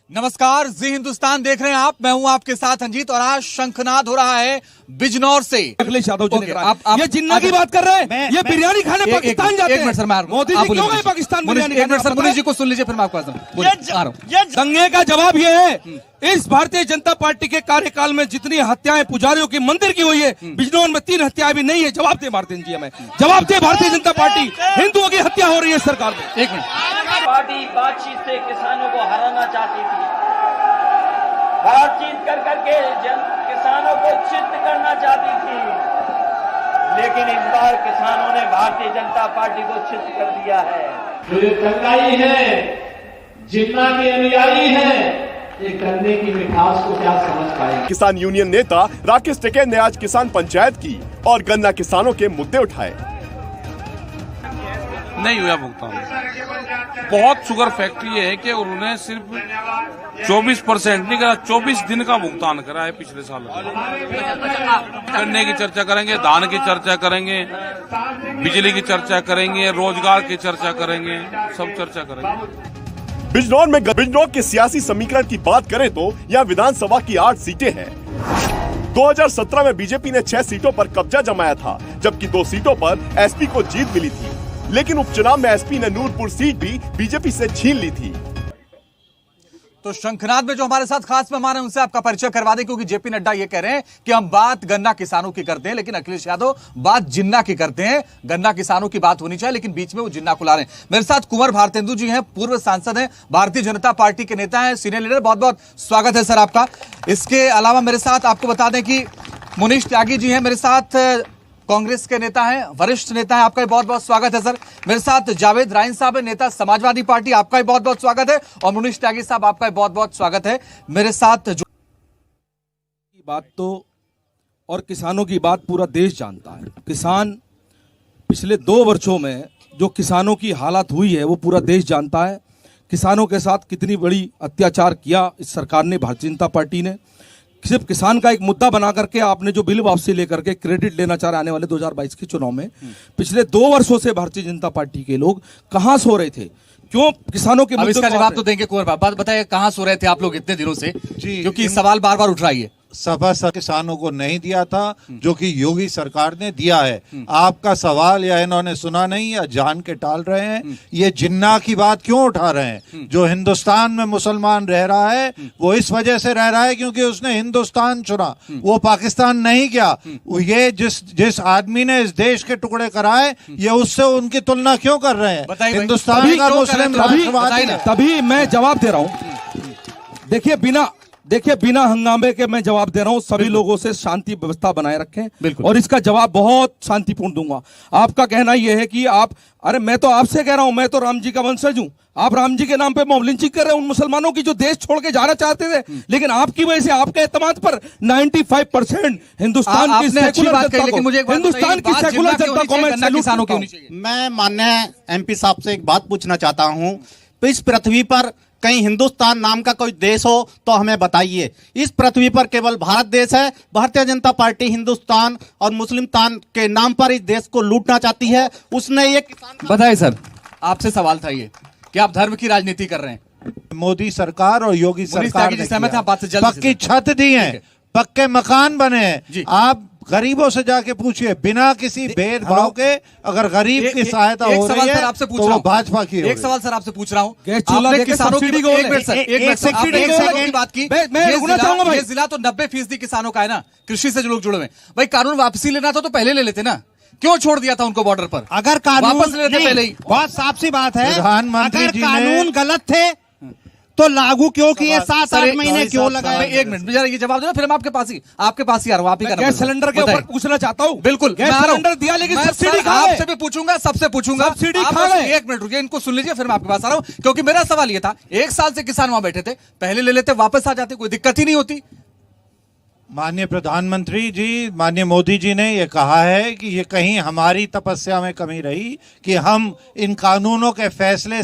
नमस्कार, जी हिंदुस्तान देख रहे हैं आप। मैं हूं आपके साथ अंजीत और आज शंखनाद हो रहा है बिजनौर से। अखिलेश यादव जी ने कहा ये जिन्ना की बात कर रहे हैं, ये बिरयानी खाने पाकिस्तान जाते हैं। एक मिनट सर, मोदी जी क्यों गए पाकिस्तान बिरयानी खाने? मुनीष जी को सुन लीजिए, फिर मैं आपको आ रहा हूं। दंगे का जवाब ये है, इस भारतीय जनता पार्टी के कार्यकाल में जितनी हत्याएं पुजारियों की मंदिर की हुई है, बिजनौर में 3 हत्याएं भी नहीं है। जवाब दे भारतीय जी, हमें जवाब दे। भारतीय जनता पार्टी हिंदुओं की हत्या हो रही है सरकार में। एक मिनट, पार्टी बातचीत से किसानों को हराना चाहती थी, बातचीत कर करके किसानों को चित करना चाहती थी, लेकिन इस बार किसानों ने भारतीय जनता पार्टी को चित कर दिया है। जो ये दंगाई है, जिन्ना के अनुयायी है, ये गन्ने की मिठास को क्या समझ पाएंगे? किसान यूनियन नेता राकेश टिकैत ने आज किसान पंचायत की और गन्ना किसानों के मुद्दे उठाए। नहीं हुआ भुगतान। बहुत शुगर फैक्ट्री है कि उन्होंने सिर्फ 24% नहीं करा, 24 दिन का भुगतान करा है पिछले साल। गन्ने की चर्चा करेंगे, धान की चर्चा करेंगे, बिजली की चर्चा करेंगे, रोजगार की चर्चा करेंगे, सब चर्चा करेंगे। बिजनौर के सियासी समीकरण की बात करें तो यहाँ विधानसभा की 8 सीटें हैं। 2017 में बीजेपी ने 6 सीटों पर कब्जा जमाया था, जबकि 2 सीटों पर एसपी को जीत मिली थी। लेकिन उपचुनाव में एसपी ने नूरपुर सीट भी बीजेपी से छीन ली थी। तो शंखनाद में जो हमारे साथ खास मेहमान है उनसे आपका परिचय करवा दें, क्योंकि जेपी नड्डा ये कह रहे हैं कि हम बात गन्ना किसानों की करते हैं, लेकिन अखिलेश यादव बात जिन्ना की करते हैं। गन्ना किसानों की बात होनी चाहिए, लेकिन बीच में वो जिन्ना को ला रहे हैं। मेरे साथ कुंवर भारतेंदु जी हैं, पूर्व सांसद हैं, भारतीय जनता पार्टी के नेता हैं, सीनियर लीडर। बहुत बहुत स्वागत है सर आपका। इसके अलावा मेरे साथ आपको बता दें कि मुनीष त्यागी जी हैं मेरे साथ, कांग्रेस के नेता हैं, वरिष्ठ नेता हैं। आपका भी बहुत बहुत स्वागत है सर। मेरे साथ जावेद राइन साहब है, नेता समाजवादी पार्टी। आपका भी बहुत बहुत स्वागत है। और मुनीष त्यागी साहब, आपका भी बहुत बहुत स्वागत है मेरे साथ। जो बात तो और किसानों की बात पूरा देश जानता है। किसान पिछले 2 वर्षों में जो किसानों की हालत हुई है वो पूरा देश जानता है। किसानों के साथ कितनी बड़ी अत्याचार किया इस सरकार ने, भारतीय जनता पार्टी ने। सिर्फ किसान का एक मुद्दा बना करके आपने जो बिल वापसी लेकर के क्रेडिट लेना चाह रहे आने वाले 2022 के चुनाव में, पिछले 2 वर्षों से भारतीय जनता पार्टी के लोग कहां सो रहे थे? क्यों किसानों के अब इसका जवाब तो देंगे कुंवर बात बताइए, कहां सो रहे थे आप लोग इतने दिनों से? क्योंकि सवाल बार बार उठ रहा है। सभा किसानों को नहीं दिया था जो कि योगी सरकार ने दिया है। आपका सवाल या इन्होंने सुना नहीं या जान के टाल रहे हैं। ये जिन्ना की बात क्यों उठा रहे हैं? जो हिंदुस्तान में मुसलमान रह रहा है वो इस वजह से रह रहा है क्योंकि उसने हिंदुस्तान चुना, वो पाकिस्तान नहीं गया। ये जिस आदमी ने इस देश के टुकड़े कराए, ये उससे उनकी तुलना क्यों कर रहे हैं? हिंदुस्तान का मुस्लिम राष्ट्रवादी। तभी मैं जवाब दे रहा हूं। देखिए बिना हंगामे के मैं जवाब दे रहा हूं। सभी लोगों से शांति व्यवस्था बनाए रखें और इसका जवाब बहुत शांतिपूर्ण दूंगा। आपका कहना यह है कि अरे मैं तो आपसे कह रहा हूं, मैं तो राम जी का वंशज हूं। आप राम जी के नाम पे मॉब लिंचिंग कर रहे हैं उन मुसलमानों की जो देश छोड़ के जाना चाहते थे, लेकिन आपकी वजह से, आपके एतमाद पर 95% हिंदुस्तान की सेकुलर जनता को मैं माननीय एमपी साहब से एक बात पूछना चाहता हूं। इस पृथ्वी पर कहीं हिंदुस्तान नाम का कोई देश हो तो हमें बताइए। इस पृथ्वी पर केवल भारत देश है। भारतीय जनता पार्टी हिंदुस्तान और मुस्लिमतान के नाम पर इस देश को लूटना चाहती है। उसने ये बताइए सर, आपसे सवाल था ये कि आप धर्म की राजनीति कर रहे हैं। मोदी सरकार और योगी सरकार ने पक्की छत दी है, पक्के मकान बने हैं। आप गरीबों से जाके पूछिए, बिना किसी भेदभाव के अगर गरीब की सहायता हो रही है तो वो भाजपा की। एक सवाल सर आपसे पूछ रहा हूँ, आपने किसानों की बात की, ये जिला तो 90% किसानों का है ना, कृषि से जो लोग जुड़े हुए। भाई कानून वापसी लेना था तो पहले ले लेते ना, क्यों छोड़ दिया था उनको बॉर्डर पर? अगर कानून वापस लेते पहले ही। बहुत साफ सी बात है, प्रधानमंत्री अगर कानून गलत थे तो लागू क्यों किए? 7-8 महीने क्यों लगाए? एक मिनट जरा ये जवाब दो, फिर मैं आपके पास ही आ रहा हूँ। आप ही गैस सिलेंडर के ऊपर पूछना चाहता हूँ। बिल्कुल, गैस सिलेंडर दिया लेकिन सब्सिडी आपसे भी पूछूंगा, सबसे पूछूंगा। सब्सिडी खा गए। एक मिनट रुकिए, इनको सुन लीजिए, फिर मैं आपके पास आ रहा हूँ। क्योंकि मेरा सवाल ये था, 1 साल से किसान वहां बैठे थे, पहले ले लेते, वापस आ जाते, कोई दिक्कत ही नहीं होती। माननीय प्रधानमंत्री जी, माननीय मोदी जी ने ये कहा है कि ये कहीं हमारी तपस्या में कमी रही कि हम इन कानूनों के फैसले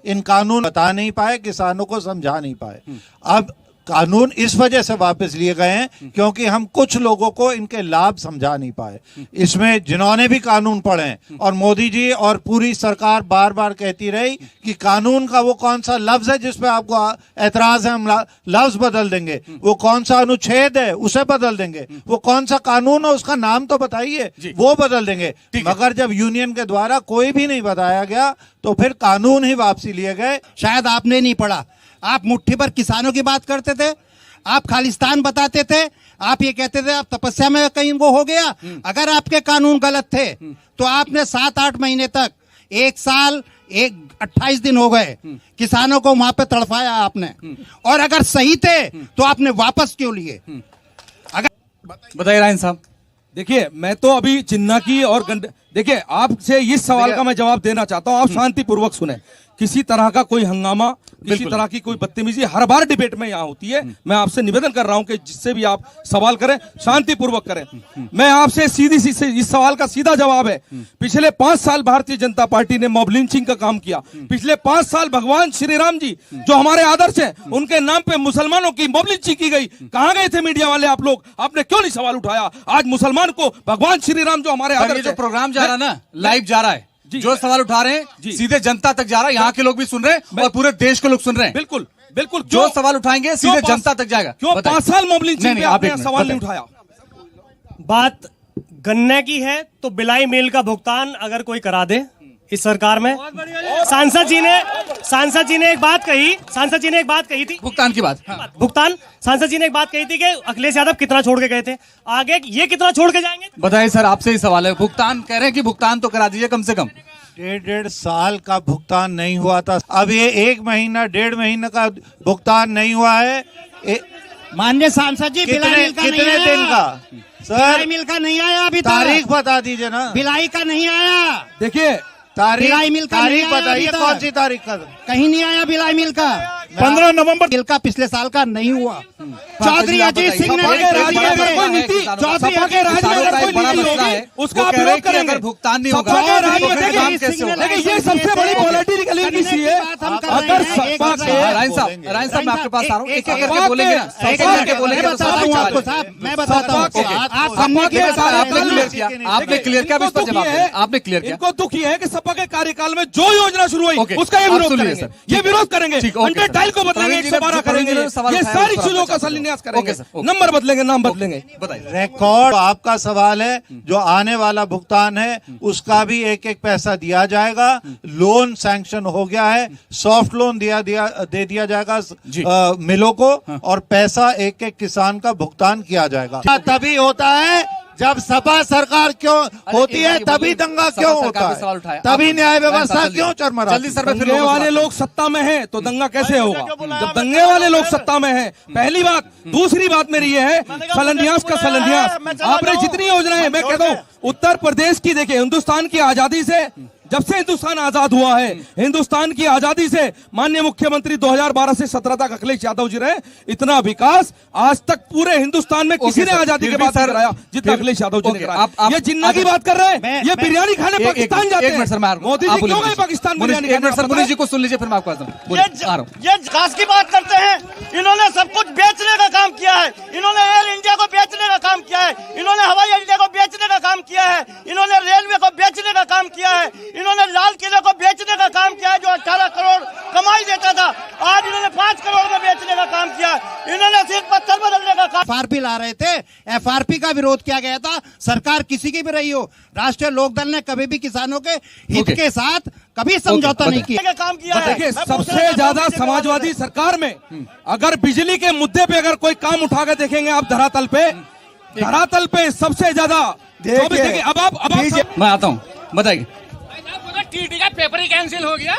इन कानून बता नहीं पाए, किसानों को समझा नहीं पाए। अब कानून इस वजह से वापस लिए गए हैं क्योंकि हम कुछ लोगों को इनके लाभ समझा नहीं पाए। इसमें जिन्होंने भी कानून पढ़े हैं, और मोदी जी और पूरी सरकार बार बार कहती रही कि कानून का वो कौन सा लफ्ज है जिस पे आपको एतराज है, हम लफ्ज बदल देंगे, वो कौन सा अनुच्छेद है उसे बदल देंगे, वो कौन सा कानून है उसका नाम तो बताइए, वो बदल देंगे। मगर जब यूनियन के द्वारा कोई भी नहीं बताया गया तो फिर कानून ही वापसी लिए गए। शायद आपने नहीं पढ़ा, आप मुट्ठी पर किसानों की बात करते थे, आप खालिस्तान बताते थे, आप ये कहते थे आप तपस्या में कहीं वो हो गया। अगर आपके कानून गलत थे तो आपने 7-8 महीने तक, 1 साल 28 दिन हो गए किसानों को वहां पे तड़पाया आपने, और अगर सही थे तो आपने वापस क्यों लिए? अगर बताइए रायन साहब। देखिए, मैं तो अभी चिन्ना की और देखिए, आपसे इस सवाल का मैं जवाब देना चाहता हूं, आप शांतिपूर्वक सुने। किसी तरह का कोई हंगामा, किसी तरह की कोई बदतमीजी हर बार डिबेट में यहाँ होती है। मैं आपसे निवेदन कर रहा हूं कि जिससे भी आप सवाल करें शांतिपूर्वक करें। मैं आपसे सीधी इस सवाल का सीधा जवाब है, पिछले 5 साल भारतीय जनता पार्टी ने मॉब लिंचिंग का काम किया। पिछले 5 साल भगवान श्री राम जी जो हमारे आदर्श हैं, उनके नाम पे मुसलमानों की मॉब लिंचिंग की गई। कहां गए थे मीडिया वाले आप लोग? आपने क्यों नहीं सवाल उठाया? आज मुसलमान को भगवान श्री राम जो हमारे आदर्श, जो प्रोग्राम जा रहा है ना, लाइव जा रहा है, जो सवाल उठा रहे हैं सीधे जनता तक जा रहा है, यहाँ के लोग भी सुन रहे हैं और पूरे देश के लोग सुन रहे हैं। बिल्कुल बिल्कुल, जो सवाल उठाएंगे सीधे जनता तक जाएगा। क्यों 5 साल मॉब लिंचिंग पे आपने सवाल नहीं उठाया? बात गन्ने की है तो बिलाई मिल का भुगतान अगर कोई करा दे इस सरकार में। सांसद जी ने एक बात कही थी, भुगतान की बात। भुगतान सांसद जी ने एक बात कही थी कि अखिलेश यादव कितना छोड़ के गए थे, आगे ये कितना छोड़ के जाएंगे? बताइए सर, आपसे ही सवाल है। भुगतान कह रहे हैं कि भुगतान तो करा दीजिए कम से कम। 1.5 साल का भुगतान नहीं हुआ था, अब ये 1 महीना 1.5 महीने का भुगतान नहीं हुआ है। माननीय सांसद जी, कितने दिन का? सर, मिल का नहीं आया अभी, तारीख बता दीजिए ना। बिलाई का नहीं आया। देखिए, तारीख बताइए, कौन सी तारीख का? कहीं नहीं आया बिलाई मिल का। 15 नवंबर मिल का पिछले साल का नहीं हुआ। चौधरी अजीत सिंह ने उसका विरोध करेंगे, भुगतान नहीं होगा। ये सबसे बड़ी पॉलिटिकल इशू है। अगर रायन साहब मैं आपके पास आ रहा हूँ, एक एक करके बोलेंगे ना, मैं बताता हूँ। आपने क्लियर किया, आपने क्लियर किया। इनको दुख ये है कि सपा के कार्यकाल में जो योजना शुरू हुई उसका ये विरोध करेंगे, ये विरोध करेंगे, अंडर डायल को बदलेंगे, 112 करेंगे, ये सारी चीजों का शिलान्यास करेंगे, नंबर बदलेंगे, नाम बदलेंगे। रिकॉर्ड आपका सवाल है, जो आने वाला भुगतान है उसका भी एक एक पैसा दिया जाएगा। लोन सैंक्शन हो गया है, सॉफ्ट लोन दे दिया जाएगा मिलों को, और पैसा एक एक किसान का भुगतान किया जाएगा। तभी होता है जब सपा सरकार क्यों होती है, तभी दंगा क्यों होता है, तभी न्याय व्यवस्था क्यों चरमराती है। दंगे वाले लोग सत्ता में हैं तो दंगा कैसे होगा? जब दंगे वाले लोग सत्ता में हैं, पहली बात। दूसरी बात मेरी ये है, शिलान्यास का शिलान्यास, आपने जितनी योजनाएं, मैं कहता हूँ उत्तर प्रदेश की, देखिए हिंदुस्तान की आजादी से, जब से हिंदुस्तान आजाद हुआ है, हिंदुस्तान की आजादी से माननीय मुख्यमंत्री 2012 से 17 तक अखिलेश यादव जी रहे, इतना विकास आज तक पूरे हिंदुस्तान में किसी ने आजादी के बाद कराया जितना अखिलेश यादव जी ने कराया। ये जिन्ना की बात कर रहे हैं, ये बिरयानी खाने पाकिस्तान जाते हैं। मोदी जी क्यों गए पाकिस्तान बिरयानी खाने? मुनीष जी को सुन लीजिए, फिर मैं आपको ये विकास की बात करते हैं। इन्होंने सब कुछ बेचने का काम किया है, इन्होंने एयर इंडिया को बेचने का काम किया है, इन्होंने हवाई अड्डे को बेचने का काम किया है, इन्होंने रेलवे को बेचने का काम किया है, इन्होंने लाल किले को बेचने का काम किया है जो 18 करोड़ कमाई देता था, आज इन्होंने 5 करोड़ में बेचने का काम किया है। इन्होंने सिर्फ पत्थर बदलने का काम। एफआरपी ला रहे थे, एफआरपी का विरोध किया गया था, सरकार किसी की भी रही हो। राष्ट्रीय लोकदल ने कभी भी किसानों के हित के साथ कभी समझौता नहीं किया, काम किया है। देखिए, सबसे ज्यादा समाजवादी सरकार में अगर बिजली के मुद्दे पे अगर कोई काम उठा के देखेंगे आप धरातल पे सबसे ज्यादा। अब मैं आता हूँ, बताइए। टीटी का पेपर ही कैंसिल हो गया।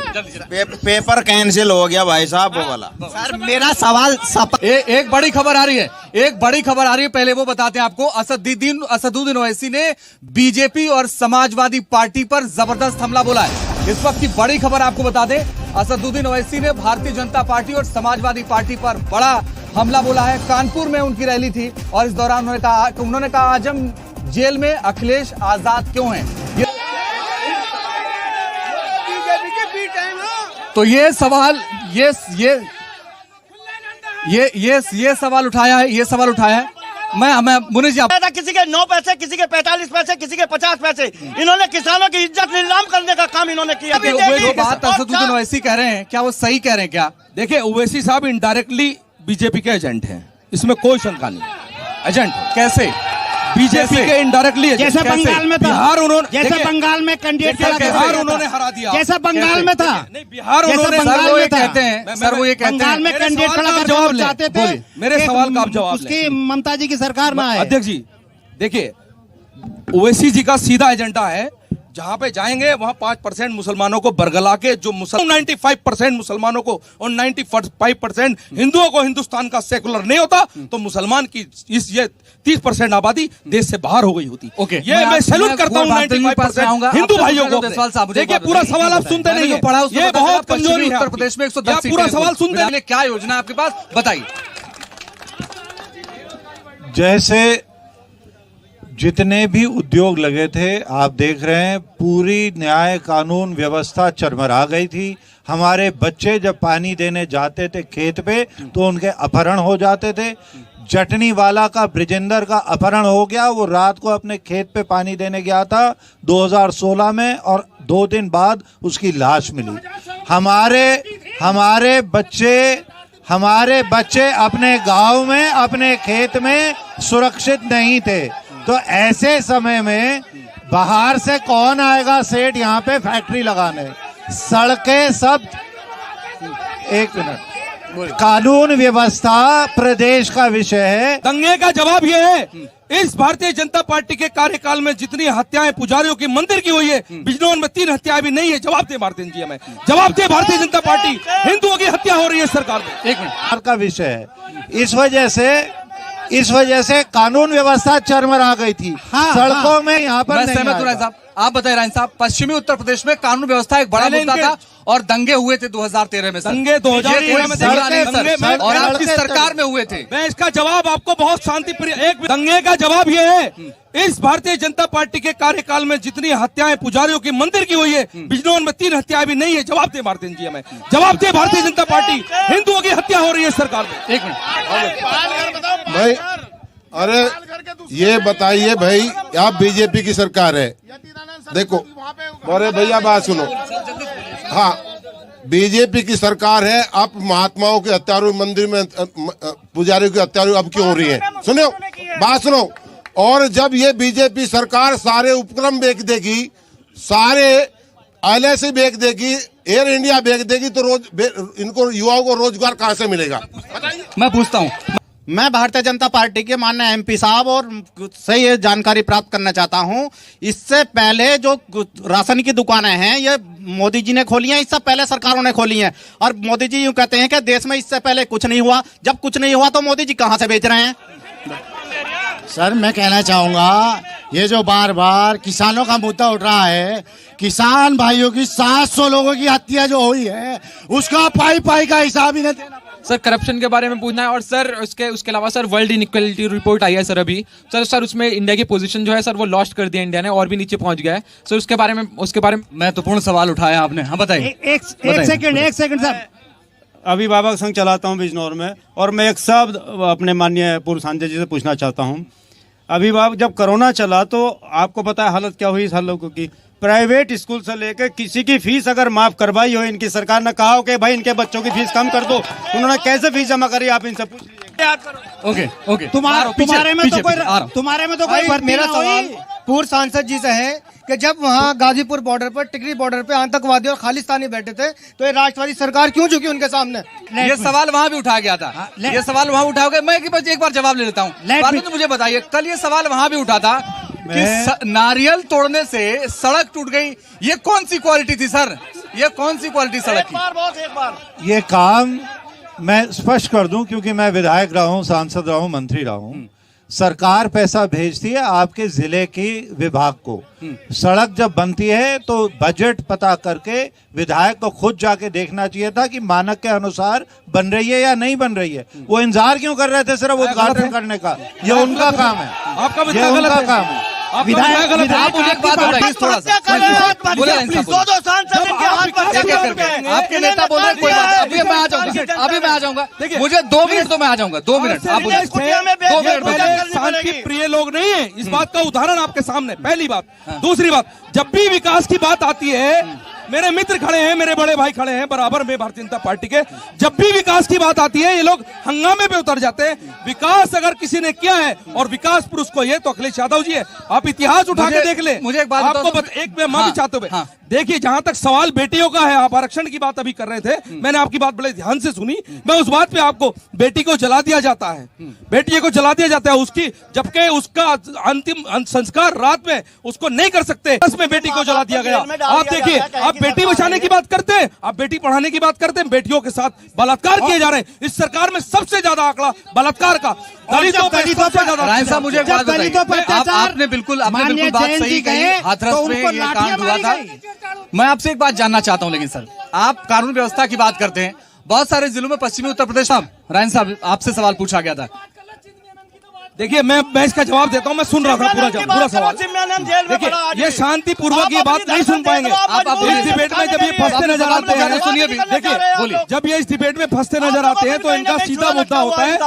पेपर कैंसिल हो गया भाई साहब, वो वाला। सर मेरा सवाल एक बड़ी खबर आ रही है, पहले वो बताते हैं आपको। असदुद्दीन ओवैसी ने बीजेपी और समाजवादी पार्टी पर जबरदस्त हमला बोला है। इस वक्त की बड़ी खबर आपको बता दें, असदुद्दीन ओवैसी ने भारतीय जनता पार्टी और समाजवादी पार्टी पर बड़ा हमला बोला है। कानपुर में उनकी रैली थी और इस दौरान उन्होंने कहा आजम जेल में अखिलेश आजाद क्यों हैं? तो ये सवाल, ये ये सवाल उठाया है, ये सवाल उठाया है। मैं मुनीष जी किसी के 9 पैसे, किसी के 45 पैसे, किसी के 50 पैसे, इन्होंने किसानों की इज्जत नीलाम करने का काम इन्होंने किया। जो बात असदुद्दीन ओवैसी कह रहे हैं, क्या वो सही कह रहे हैं? क्या देखिए, ओवैसी साहब इनडायरेक्टली बीजेपी के एजेंट हैं, इसमें कोई शंका नहीं। एजेंट कैसे? बीजेपी के इनडायरेक्टली, जैसे बंगाल में था, बिहार उन्होंने, जैसे बंगाल में कैंडिडेट बिहार उन्होंने हरा दिया, जैसे बंगाल में था, नहीं बिहार उन्होंने, सर वो ये कहते हैं, सर वो ये कहते हैं, बंगाल में कैंडिडेट खड़ा कर जवाब चाहते थे, मेरे सवाल का आप जवाब उसकी ममता जी की सरकार में आए। अध्यक्ष जी देखिए, ओवैसी जी का सीधा एजेंडा है, जहां पे जाएंगे वहां 5% मुसलमानों को बरगला के, जो 95% मुसलमानों को और 95% हिंदुओं को हिंदुस्तान का सेकुलर नहीं होता, तो मुसलमान की ये 30% आबादी देश से बाहर हो गई होती। ओके, ये मैं सैल्यूट करता हूं 95% हिंदू भाइयों को। देखिए, पूरा सवाल आप सुनते नहीं है, ये बहुत कमजोरी है। उत्तर प्रदेश में 110 सीटें, पूरा सवाल सुनते हैं, क्या योजना आपके पास, बताइए। जैसे जितने भी उद्योग लगे थे, आप देख रहे हैं पूरी न्याय कानून व्यवस्था चरमरा गई थी। हमारे बच्चे जब पानी देने जाते थे खेत पे तो उनके अपहरण हो जाते थे। जटनी वाला का, ब्रिजेंदर का अपहरण हो गया, वो रात को अपने खेत पे पानी देने गया था 2016 में, और 2 दिन बाद उसकी लाश मिली। हमारे बच्चे अपने गांव में, अपने खेत में सुरक्षित नहीं थे। तो ऐसे समय में बाहर से कौन आएगा सेठ यहाँ पे फैक्ट्री लगाने? सड़कें सब, एक मिनट, कानून व्यवस्था प्रदेश का विषय है। दंगे का जवाब ये है, इस भारतीय जनता पार्टी के कार्यकाल में जितनी हत्याएं पुजारियों की मंदिर की हुई है, बिजनौर में 3 हत्याएं भी नहीं है। जवाब दे भारतीय जी, हमें जवाब दे। भारतीय जनता पार्टी, हिंदुओं की हत्या हो रही है सरकार में। एक मिनट का विषय है, इस वजह से कानून व्यवस्था चरमरा गई थी। सड़कों में यहाँ पर नहीं आएगा। साहब आप बताइए राइन साहब, पश्चिमी उत्तर प्रदेश में कानून व्यवस्था एक बड़ा मुद्दा था और दंगे हुए थे 2013 में। दंगे 2013 में और आपकी सरकार में हुए थे। मैं इसका जवाब आपको बहुत शांति प्रिय, एक दंगे का जवाब ये है, इस भारतीय जनता पार्टी के कार्यकाल में जितनी हत्याएं पुजारियों की मंदिर की हुई है, बिजनौर में 3 हत्याएं भी नहीं है। जवाब दे भारतीय जी, हमें जवाब दे। भारतीय जनता पार्टी, हिंदुओं की हत्या हो रही है सरकार में। एक मिनट भाई, अरे ये बताइए भाई, आप बीजेपी की सरकार है, देखो, अरे भैया बात सुनो, हाँ बीजेपी की सरकार है, आप महात्माओं के हत्यारों, मंदिर में पुजारियों की हत्यारों अब क्यों हो रही है? सुनो बात सुनो। और जब ये बीजेपी सरकार सारे उपक्रम बेच देगी, सारे LIC बेच देगी, एयर इंडिया बेच देगी, तो इनको युवाओं को रोजगार कहाँ से मिलेगा? मैं पूछता हूँ, मैं भारतीय जनता पार्टी के माननीय MP साहब और सही जानकारी प्राप्त करना चाहता हूं। इससे पहले जो राशन की दुकानें हैं, ये मोदी जी ने खोली हैं, इससे पहले सरकारों ने खोली हैं। और मोदी जी यूं कहते हैं कि देश में इससे पहले कुछ नहीं हुआ। जब कुछ नहीं हुआ तो मोदी जी कहां से बेच रहे हैं? सर मैं कहना चाहूंगा, ये जो बार बार किसानों का मुद्दा उठ रहा है, किसान भाइयों की 700 लोगों की हत्या जो हुई है, उसका पाई का हिसाब ही नहीं देना। सर करप्शन के बारे में पूछना है। और सर उसके अलावा सर वर्ल्ड इनइक्वालिटी रिपोर्ट आई है सर अभी। सर उसमें इंडिया की पोजीशन जो है सर वो लॉस्ट कर दिया इंडिया ने, और भी नीचे पहुंच गया है सर। उसके बारे में महत्वपूर्ण सवाल उठाया आपने। हाँ बताइए। एक सेकंड सर। अभिभावक संघ चलाता हूं बिजनौर में, और मैं एक शब्द अपने माननीय पूर्व सांसद जी से पूछना चाहता हूं। अभिभावक, जब कोरोना चला तो आपको पता है हालत क्या हुई इस लोगों की। प्राइवेट स्कूल से लेकर किसी की फीस अगर माफ करवाई हो इनकी सरकार ने, कहा हो कि भाई इनके बच्चों की फीस कम कर दो, उन्होंने कैसे फीस जमा करी? आप इनसे पूछ लीजिए। ओके तुम्हारे में तो कोई मेरा सवाल पूर्व सांसद जी से है कि जब वहाँ गाजीपुर बॉर्डर पर, टिकरी बॉर्डर पे आतंकवादी और खालिस्तानी बैठे थे, तो ये राष्ट्रवादी सरकार क्यों झुकी उनके सामने? ये सवाल वहाँ भी उठाया गया था। ये सवाल वहाँ उठाया गया। मैं एक बार जवाब ले लेता हूँ। तो मुझे बताइए, कल ये सवाल वहाँ भी उठा था कि नारियल तोड़ने से सड़क टूट गई। ये कौन सी क्वालिटी थी सर? ये कौन सी क्वालिटी सड़क की? ये काम मैं स्पष्ट कर दूं, क्योंकि मैं विधायक रहा हूं, सांसद रहा हूं, मंत्री रहा हूं। सरकार पैसा भेजती है आपके जिले की विभाग को। सड़क जब बनती है तो बजट पता करके विधायक को खुद जाके देखना चाहिए था कि मानक के अनुसार बन रही है या नहीं बन रही है। वो इंतजार क्यों कर रहे थे सिर्फ उद्घाटन करने का? ये उनका काम है, आपका ये उनका काम है। आपका विधायक गलत है। आप मुझे एक बात बताइए थोड़ा सा, बोले दो सांसद इनके हाथ पर आपके नेता बोल रहे हैं, कोई बात, अभी मैं आ जाऊंगा, अभी मैं आ जाऊंगा, मुझे 2 मिनट तो मैं आ जाऊंगा, 2 मिनट आप बोलिए, 2 मिनट। शांति प्रिय लोग नहीं है, इस बात का उदाहरण आपके सामने, पहली बात। दूसरी बात, जब भी विकास की बात आती है, मेरे मित्र खड़े हैं, मेरे बड़े भाई खड़े हैं बराबर में भारतीय जनता पार्टी के, जब भी विकास की बात आती है ये लोग हंगामे पे उतर जाते हैं। विकास अगर किसी ने किया है और विकास पुरुष को ये तो अखिलेश यादव जी है। आप इतिहास उठा के देख ले। मुझे एक बात आपको एक मैं माफी चाहते हुए, देखिए जहां तक सवाल बेटियों का है, आप आरक्षण की बात अभी कर रहे थे, मैंने आपकी बात बड़े ध्यान से सुनी। मैं उस बात पे आपको, बेटी को जला दिया जाता है, बेटी को जला दिया जाता है उसकी, जबकि उसका अंतिम संस्कार रात में उसको नहीं कर सकते, में बेटी को जला दिया गया। आप देखिए, आप बेटी बचाने की बात करते हैं, आप बेटी पढ़ाने की बात करते हैं, बेटियों के साथ बलात्कार किए जा रहे हैं। इस सरकार में सबसे ज्यादा आंकड़ा बलात्कार का, दलितों पे सबसे ज्यादा। रायन साहब मुझे एक बात बताइए, आपने बिल्कुल बात सही कही, हाथरस में ये कांड हुआ था। मैं आपसे एक बात जानना चाहता हूं, लेकिन सर आप कानून व्यवस्था की बात करते हैं, बहुत सारे जिलों में पश्चिमी उत्तर प्रदेश। रायन साहब आपसे सवाल पूछा गया था, देखिए मैं इसका जवाब देता हूँ, मैं सुन रहा था पूरा सवाल। देखिए ये शांति पूर्वक ये बात नहीं सुन पाएंगे आप इस डिबेट में। जब ये फंसते नजर आते हैं, सुनिए, देखिए बोलिए, जब ये इस डिबेट में फंसते नजर आते हैं तो इनका सीधा मुद्दा होता है,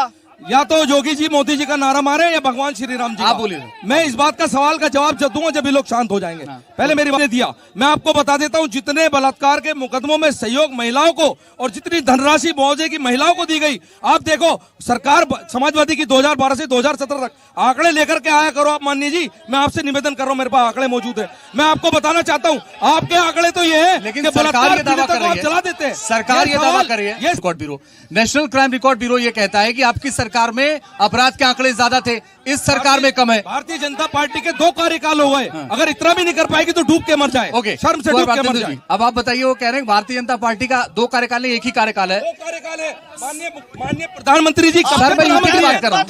या तो योगी जी मोदी जी का नारा मारे या भगवान श्री राम जी। आप बोलिए, मैं इस बात का सवाल का जवाब जब दूंगा जब ये लोग शांत हो जाएंगे। पहले मेरी बात दिया, मैं आपको बता देता हूं, जितने बलात्कार के मुकदमों में सहयोग महिलाओं को और जितनी धनराशि मुआवजे की महिलाओं को दी गई, आप देखो सरकार समाजवादी की 2012 से 2017 तक आंकड़े लेकर के आया करो आप माननीय जी। मैं आपसे निवेदन कर रहा हूं, मेरे पास आंकड़े मौजूद है, मैं आपको बताना चाहता हूं, आपके आंकड़े तो ये है, लेकिन सरकार ये दावा कर रही है, चला देते हैं, सरकार ये दावा कर रही है। Record bureau, national crime record bureau ये कहता है कि आपकी सरकार में अपराध के आंकड़े ज्यादा थे, इस सरकार में कम है। भारतीय जनता पार्टी के 2 कार्यकाल हो गए, अगर इतना भी नहीं कर पाएगी तो डूब के मर जाए। ओके, शर्म से डूब के मर जाए। अब आप बताइए, वो कह रहे हैं भारतीय जनता पार्टी का 2 कार्यकाल नहीं, एक ही कार्यकाल है। 2 कार्यकाल है, माननीय प्रधानमंत्री जी। सर मैं यूपी की बात कर रहा हूँ,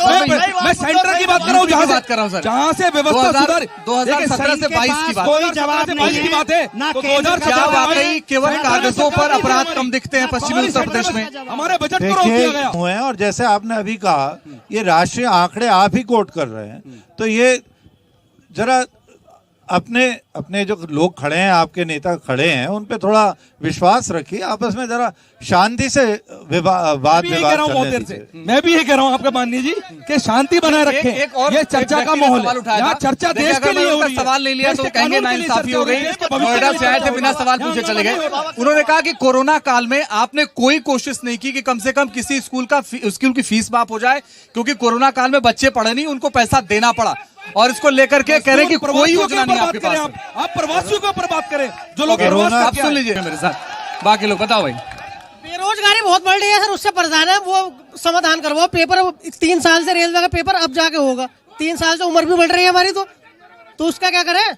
मैं सेंटर की बात कर रहा हूँ, जहाँ बात कर रहा हूँ सर, जहाँ से व्यवस्था 2017 से 22 की बात, कोई जवाब नहीं की बात है। तो 2017 वाकई केवल कागजों पर अपराध कम दिखते हैं पश्चिमी उत्तर प्रदेश में, हमारे बजट को रोक दिया गया हुए हैं। और जैसे आपने अभी कहा, ये राष्ट्रीय आंकड़े आप ही कोट कर रहे हैं, तो ये जरा अपने जो लोग खड़े हैं, आपके नेता खड़े हैं, उन पे थोड़ा विश्वास रखिए, आपस में जरा शांति से वाद विवाद करने दीजिए। मैं भी ये कह रहा हूँ आपका माननीय जी कि शांति बनाए रखें। ये चर्चा का माहौल है, यहाँ चर्चा देश के लिए हो रही है। सवाल नहीं लिया तो कहेंगे नाइंसाफी हो गई, नोएडा से आए थे बिना सवाल पूछे चले गए। उन्होंने कहा कि कोरोना काल में आपने कोई कोशिश नहीं की कि कम से कम किसी स्कूल की फीस माफ हो जाए, क्योंकि कोरोना काल में बच्चे पढ़े नहीं, उनको पैसा देना पड़ा, और इसको लेकर के कह रहे हैं कि कोई योजना नहीं आपके पास। आप प्रवासियों के ऊपर बात करें, जो लोग आप सुन लीजिए मेरे साथ, बाकी लोग बताओ भाई। बेरोजगारी बहुत बढ़ रही है सर, उससे परेशान है, वो समाधान करवाओ। पेपर 3 साल से रेलवे का पेपर अब जाके होगा, 3 साल से उम्र भी बढ़ रही है हमारी, तो उसका क्या करें।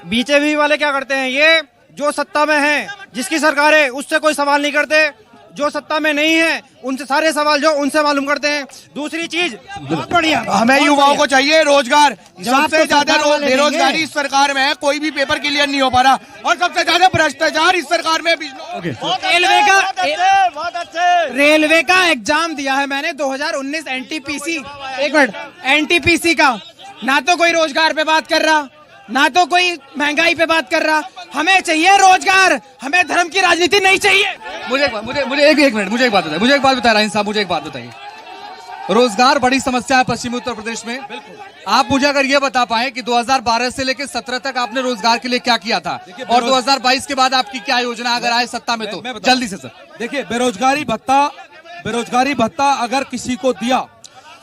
बीजेपी वाले क्या करते हैं, ये जो सत्ता में है, जिसकी सरकार है, उससे कोई सवाल नहीं करते, जो सत्ता में नहीं है उनसे सारे सवाल जो उनसे मालूम करते हैं। दूसरी चीज, बहुत बढ़िया, हमें युवाओं को चाहिए रोजगार, सबसे ज्यादा बेरोजगारी इस सरकार में है, कोई भी पेपर क्लियर नहीं हो पा रहा, और सबसे ज्यादा भ्रष्टाचार इस सरकार में। रेलवे का एग्जाम दिया है मैंने 2019 एनटीपीसी, एक मिनट, एनटीपीसी का, ना तो कोई रोजगार पे बात कर रहा, ना तो कोई महंगाई पे बात कर रहा। हमें चाहिए रोजगार, हमें धर्म की राजनीति नहीं चाहिए। मुझे एक मिनट, मुझे एक बात बताइए रायन साहब, मुझे एक बात बताइए, रोजगार बड़ी समस्या है पश्चिमी उत्तर प्रदेश में। आप मुझे अगर ये बता पाए कि 2012 से लेकर 17 तक आपने रोजगार के लिए क्या किया था, और 2022 के बाद आपकी क्या योजना अगर आए सत्ता में तो जल्दी से। सर देखिए, बेरोजगारी भत्ता अगर किसी को दिया,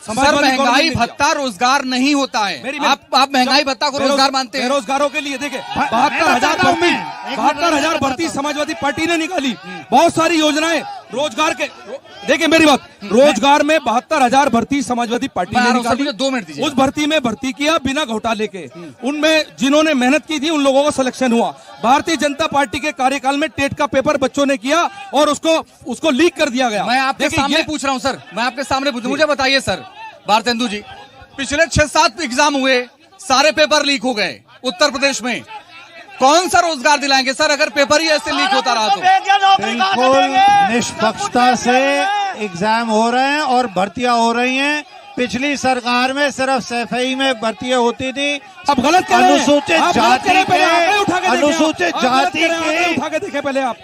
सर महंगाई भत्ता रोजगार नहीं होता है। आप महंगाई भत्ता को रोजगार मानते हैं। बेरोजगारों के लिए देखिए 72,000 भर्ती समाजवादी पार्टी ने निकाली, बहुत सारी योजनाएं रोजगार के। देखिए मेरी बात, रोजगार में 72,000 भर्ती समाजवादी पार्टी ने निकाली, 2 मिनट दीजिए। उस भर्ती में भर्ती किया बिना घोटाले के, उनमें जिन्होंने मेहनत की थी उन लोगों का सिलेक्शन हुआ। भारतीय जनता पार्टी के कार्यकाल में टेट का पेपर बच्चों ने किया और उसको लीक कर दिया गया। मैं आपके सामने पूछ रहा हूं सर, मैं आपके सामने पूछ, मुझे बताइए सर भारतेंदु जी, पिछले 6-7 एग्जाम हुए, सारे पेपर लीक हो गए उत्तर प्रदेश में, कौन सा रोजगार दिलाएंगे सर अगर पेपर ही ऐसे लीक होता रहा तो? बिल्कुल निष्पक्षता से एग्जाम हो रहे हैं और भर्तियां हो रही हैं, पिछली सरकार में सिर्फ सफाई में भर्तियां होती थी। अब गलत कह रहे हैं। अनुसूचित आप गलत जाति कह रहे हैं। पहले आंकड़े के उठा के देखें। अनुसूचित आप जाति गलत कह रहे हैं। आंकड़े के उठा के देखें पहले आप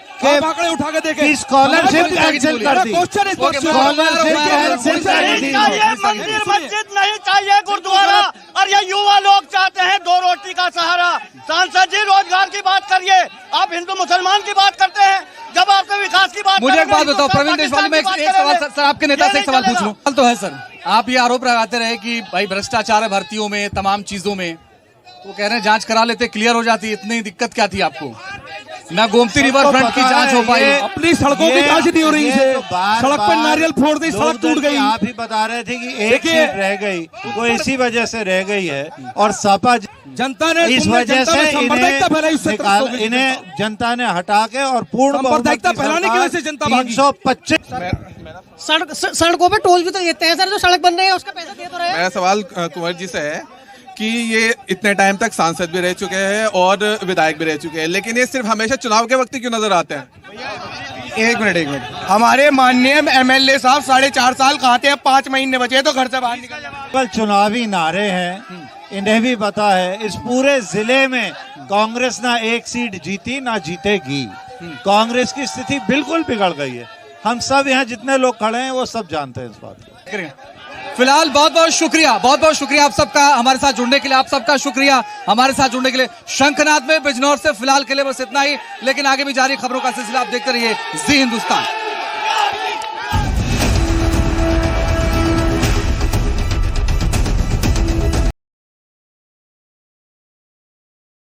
आंकड़े उठा के देखें। की स्कॉलरशिप कैंसिल कर दी। स्कॉलरशिप कैंसिल कर दी। चाहिए मंदिर मस्जिद नहीं चाहिए गुरुद्वारा, और ये युवा लोग चाहते हैं 2 रोटी का सहारा। सांसद जी रोजगार की बात करिए, आप हिंदू मुसलमान की बात करते हैं, जब आपके विकास की बात मुझे एक बात बताओ प्रवीण देशवाल, मैं एक सवाल सर आपके नेता से एक सवाल पूछ लूं। तो है सर, आप ये आरोप लगाते रहे कि भाई भ्रष्टाचार है भर्तियों में, तमाम चीजों में, तो कह रहे हैं जांच करा लेते क्लियर हो जाती। इतनी दिक्कत क्या थी आपको? ना गोमती रिवर फ्रंट की जांच हो पाई, अपनी सड़कों की जांच नहीं हो रही है। सड़क पर नारियल फोड़ दी, सड़क टूट गई। आप ही बता रहे थे कि एक सीट रह गई, वो इसी वजह से रह गई है। और सपा जनता ने इस वजह से इन्हें जनता ने हटा के और पूर्ण सांप्रदायिकता फैलाने की वजह से जनता भागी। 325 सड़कों पे टोल भी तो देते हैं सर, जो सड़क बन रही है उसका पैसा दे तो रहे हैं। मेरा सवाल कुंवर जी से है कि ये इतने टाइम तक सांसद भी रह चुके हैं और विधायक भी रह चुके हैं, लेकिन ये सिर्फ हमेशा चुनाव के वक्त ही क्यों नजर आते हैं? एक मिनट हमारे माननीय एमएलए साहब 4.5 साल खाते हैं, 5 महीने बचे तो घर से बाहर निकल जाए। कल चुनावी नारे हैं, इन्हें भी पता है इस पूरे जिले में कांग्रेस ना एक सीट जीती ना जीतेगी। कांग्रेस की स्थिति बिल्कुल बिगड़ गई है। हम सब यहाँ जितने लोग खड़े हैं वो सब जानते हैं इस बात को। फिलहाल बहुत बहुत शुक्रिया आप सबका हमारे साथ जुड़ने के लिए, आप सबका शुक्रिया हमारे साथ जुड़ने के लिए। शंखनाद में बिजनौर से फिलहाल के लिए बस इतना ही, लेकिन आगे भी जारी खबरों का सिलसिला आप देखते रहिए जी हिंदुस्तान।